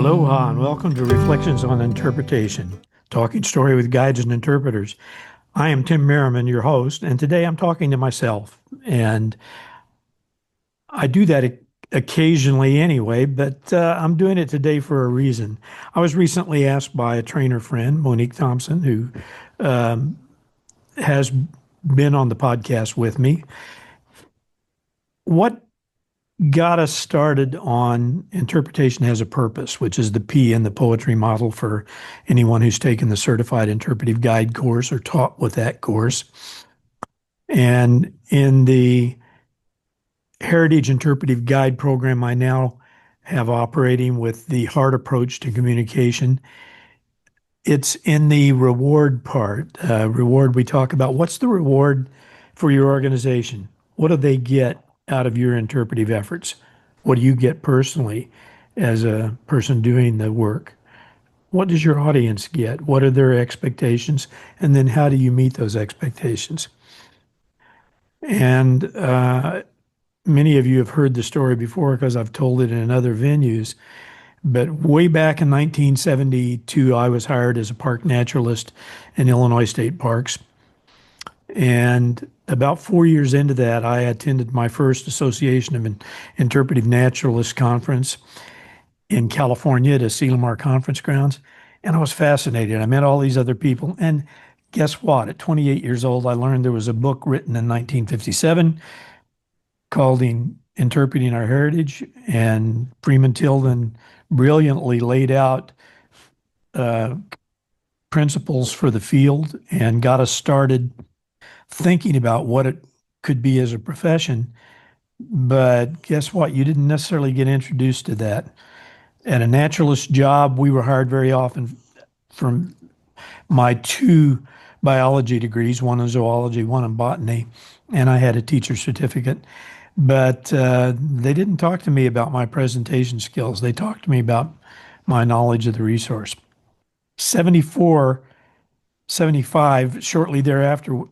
Aloha and welcome to Reflections on Interpretation, talking story with guides and interpreters. I am Tim Merriman, your host, and today I'm talking to myself. And I do that occasionally anyway, but I'm doing it today for a reason. I was recently asked by a trainer friend, Monique Thompson, who has been on the podcast with me, what got us started on interpretation has a purpose, which is the P in the poetry model for anyone who's taken the certified interpretive guide course or taught with that course. And in the Heritage Interpretive Guide program I now have operating with the HEART approach to communication, it's in the reward part. Reward, we talk about what's the reward for your organization? What do they get out of your interpretive efforts? What do you get personally as a person doing the work? What does your audience get? What are their expectations? And then how do you meet those expectations? And many of you have heard the story before because I've told it in other venues. But way back in 1972, I was hired as a park naturalist in Illinois State Parks. And about 4 years into that, I attended my first Association of Interpretive Naturalists conference in California at Asilomar Conference Grounds. And I was fascinated. I met all these other people. And guess what? At 28 years old, I learned there was a book written in 1957 called Interpreting Our Heritage. And Freeman Tilden brilliantly laid out principles for the field and got us started thinking about what it could be as a profession. But guess what? You didn't necessarily get introduced to that. At a naturalist job, we were hired very often from my two biology degrees, one in zoology, one in botany, and I had a teacher certificate. But they didn't talk to me about my presentation skills. They talked to me about my knowledge of the resource. 74, 75, shortly thereafter,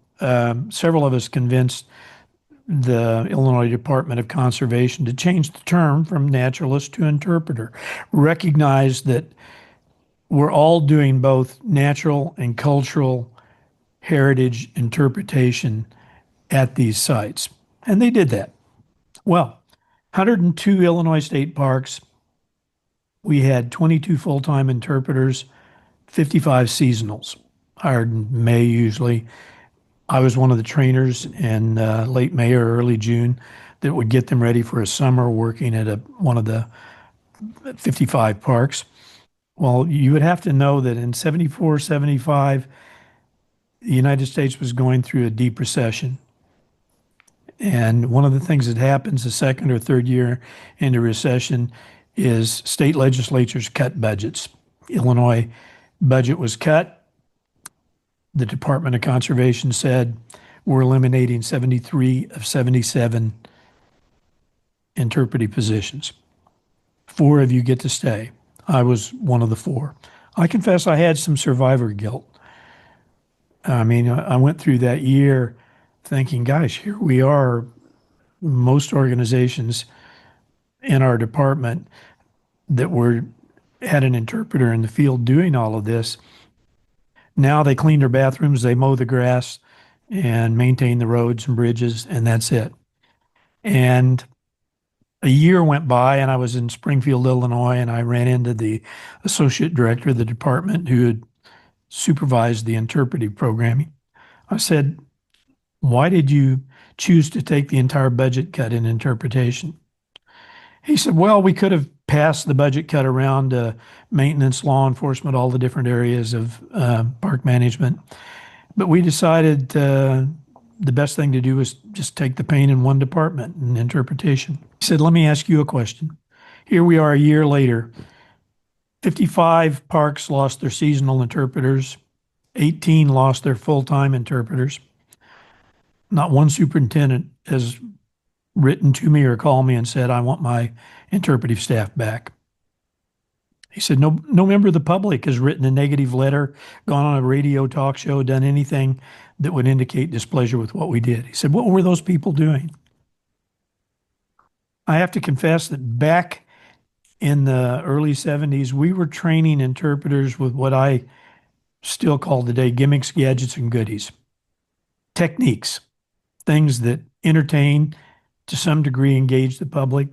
several of us convinced the Illinois Department of Conservation to change the term from naturalist to interpreter, recognize that we're all doing both natural and cultural heritage interpretation at these sites. And they did that. Well, 102 Illinois state parks, we had 22 full-time interpreters, 55 seasonals, hired in May usually. I was one of the trainers in late May or early June that would get them ready for a summer working at one of the 55 parks. Well, you would have to know that in 74, 75, the United States was going through a deep recession. And one of the things that happens the second or third year into recession is state legislatures cut budgets. Illinois budget was cut. The Department of Conservation said, we're eliminating 73 of 77 interpretive positions. 4 of you get to stay. I was one of the 4. I confess I had some survivor guilt. I mean, I went through that year thinking, gosh, here we are, most organizations in our department that had an interpreter in the field doing all of this. Now they clean their bathrooms, they mow the grass and maintain the roads and bridges, and that's it. And a year went by and I was in Springfield, Illinois, and I ran into the associate director of the department who had supervised the interpretive programming. I said, why did you choose to take the entire budget cut in interpretation? He said, well, we could have passed the budget cut around maintenance, law enforcement, all the different areas of park management. But we decided the best thing to do was just take the pain in one department, in interpretation. He said, let me ask you a question. Here we are a year later. 55 parks lost their seasonal interpreters. 18 lost their full-time interpreters. Not one superintendent has written to me or called me and said, I want my interpretive staff back. He said, no member of the public has written a negative letter, gone on a radio talk show, done anything that would indicate displeasure with what we did. He said, what were those people doing? I have to confess that back in the early 70s, we were training interpreters with what I still call today gimmicks, gadgets, and goodies. Techniques, things that entertain, to some degree engage the public,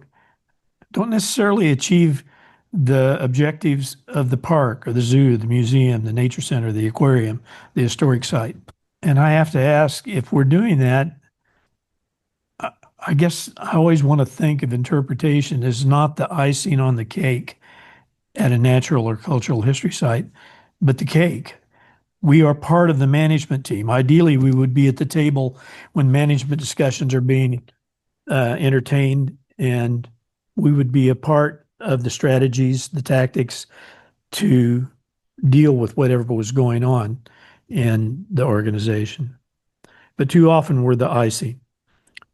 don't necessarily achieve the objectives of the park or the zoo, the museum, the nature center, the aquarium, the historic site. And I have to ask, if we're doing that, I guess I always want to think of interpretation as not the icing on the cake at a natural or cultural history site, but the cake. We are part of the management team. Ideally, we would be at the table when management discussions are being entertained, and we would be a part of the strategies, the tactics to deal with whatever was going on in the organization. But too often we're the icing.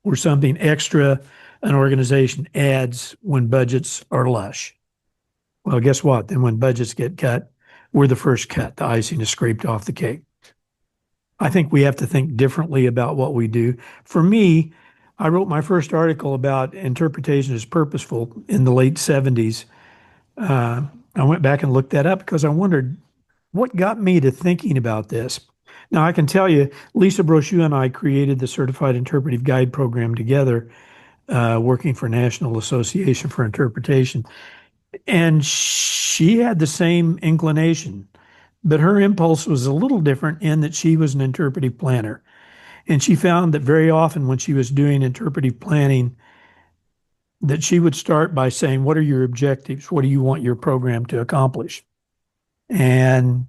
We're something extra an organization adds when budgets are lush. Well, guess what? Then when budgets get cut, we're the first cut. The icing is scraped off the cake. I think we have to think differently about what we do. For me, I wrote my first article about interpretation as purposeful in the late 70s. I went back and looked that up because I wondered what got me to thinking about this. Now, I can tell you, Lisa Brochu and I created the Certified Interpretive Guide program together, working for National Association for Interpretation. And she had the same inclination, but her impulse was a little different in that she was an interpretive planner. And she found that very often when she was doing interpretive planning, that she would start by saying, what are your objectives? What do you want your program to accomplish? And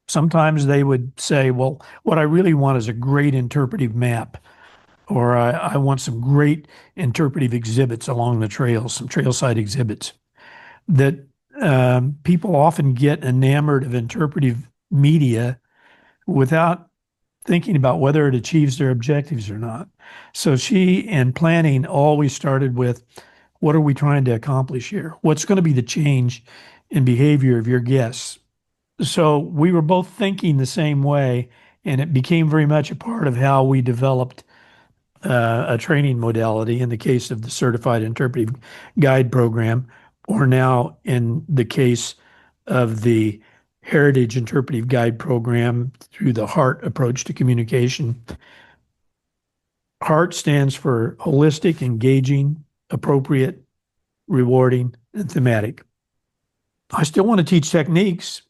sometimes they would say, well, what I really want is a great interpretive map, or I want some great interpretive exhibits along the trails, some trailside exhibits. That people often get enamored of interpretive media without thinking about whether it achieves their objectives or not. So she, in planning, always started with, what are we trying to accomplish here? What's going to be the change in behavior of your guests? So we were both thinking the same way, and it became very much a part of how we developed a training modality in the case of the Certified Interpretive Guide program, or now in the case of the Heritage Interpretive Guide program through the HEART approach to communication. HEART stands for holistic, engaging, appropriate, rewarding, and thematic. I still want to teach techniques,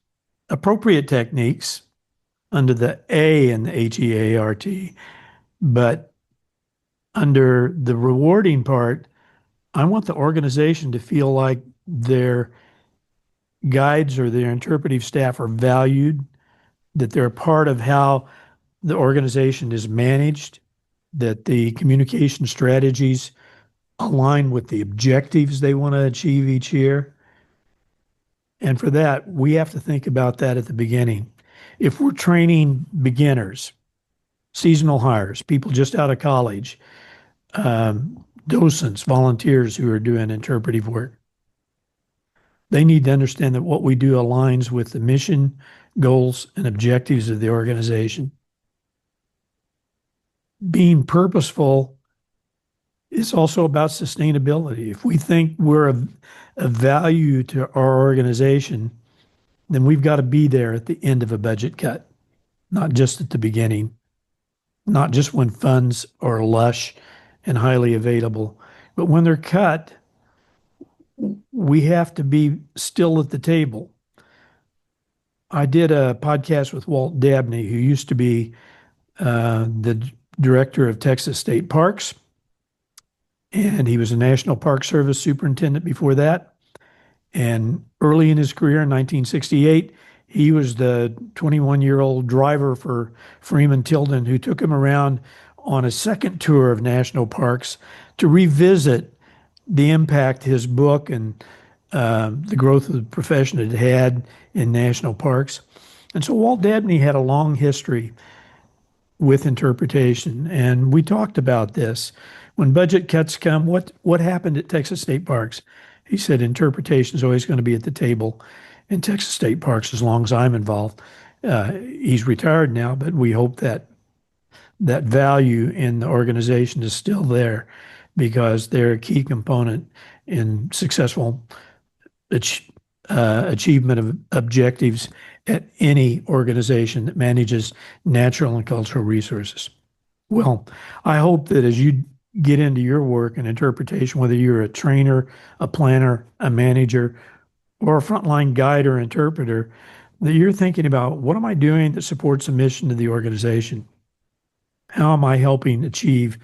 appropriate techniques under the A in the HEART, but under the rewarding part, I want the organization to feel like their guides or their interpretive staff are valued, that they're a part of how the organization is managed, that the communication strategies align with the objectives they want to achieve each year. And for that, we have to think about that at the beginning. If we're training beginners, seasonal hires, people just out of college, docents, volunteers who are doing interpretive work, they need to understand that what we do aligns with the mission, goals, and objectives of the organization. Being purposeful is also about sustainability. If we think we're of value to our organization, then we've got to be there at the end of a budget cut, not just at the beginning, not just when funds are lush and highly available, but when they're cut, we have to be still at the table. I did a podcast with Walt Dabney, who used to be the director of Texas State Parks, and he was a National Park Service superintendent before that. And early in his career in 1968, he was the 21-year-old driver for Freeman Tilden, who took him around on a second tour of national parks to revisit the impact his book and the growth of the profession had had in national parks. And so Walt Dabney had a long history with interpretation, and we talked about this. When budget cuts come, what happened at Texas State Parks? He said interpretation is always going to be at the table in Texas State Parks as long as I'm involved. He's retired now, but we hope that that value in the organization is still there. because they're a key component in successful ach- achievement of objectives at any organization that manages natural and cultural resources. Well, I hope that as you get into your work and interpretation, whether you're a trainer, a planner, a manager, or a frontline guide or interpreter, that you're thinking about what am I doing that supports the mission of the organization? How am I helping achieve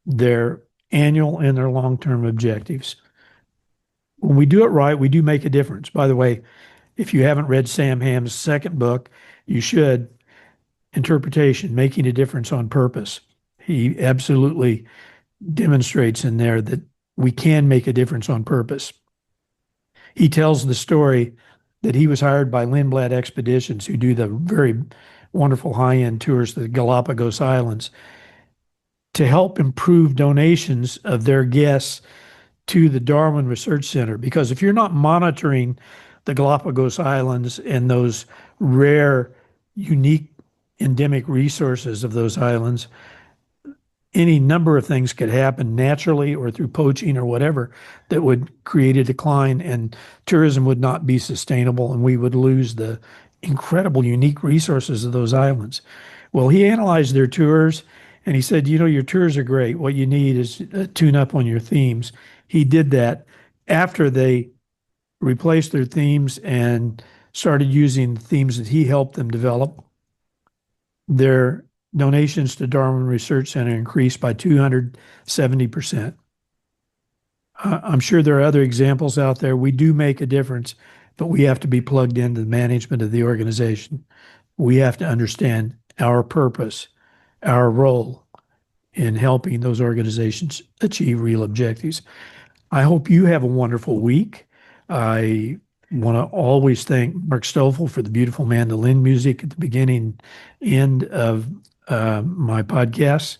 their annual and their long-term objectives? When we do it right, we do make a difference. By the way, if you haven't read Sam Hamm's second book, you should. Interpretation, Making a Difference on Purpose. He absolutely demonstrates in there that we can make a difference on purpose. He tells the story that he was hired by Lindblad Expeditions, who do the very wonderful high-end tours to the Galapagos Islands, to help improve donations of their guests to the Darwin Research Center. Because if you're not monitoring the Galapagos Islands and those rare, unique, endemic resources of those islands, any number of things could happen naturally or through poaching or whatever that would create a decline, and tourism would not be sustainable, and we would lose the incredible, unique resources of those islands. Well, he analyzed their tours and he said, you know, your tours are great. What you need is a tune up on your themes. He did that after they replaced their themes and started using the themes that he helped them develop. Their donations to Darwin Research Center increased by 270%. I'm sure there are other examples out there. We do make a difference, but we have to be plugged into the management of the organization. We have to understand our purpose, our role in helping those organizations achieve real objectives. I hope you have a wonderful week. I want to always thank Mark Stoffel for the beautiful mandolin music at the beginning, end of my podcast.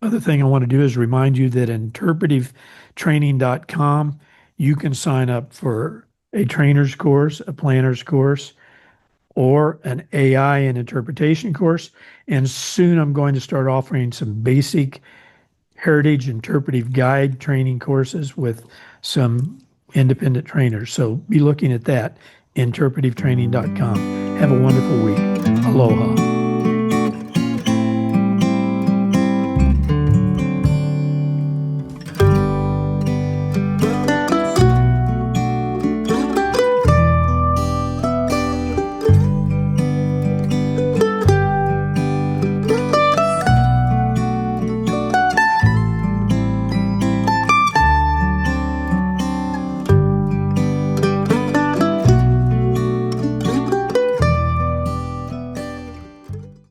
Other thing I want to do is remind you that interpretivetraining.com, you can sign up for a trainer's course, a planner's course, or an AI and interpretation course. And soon I'm going to start offering some basic heritage interpretive guide training courses with some independent trainers. So be looking at that, interpretivetraining.com. Have a wonderful week. Aloha.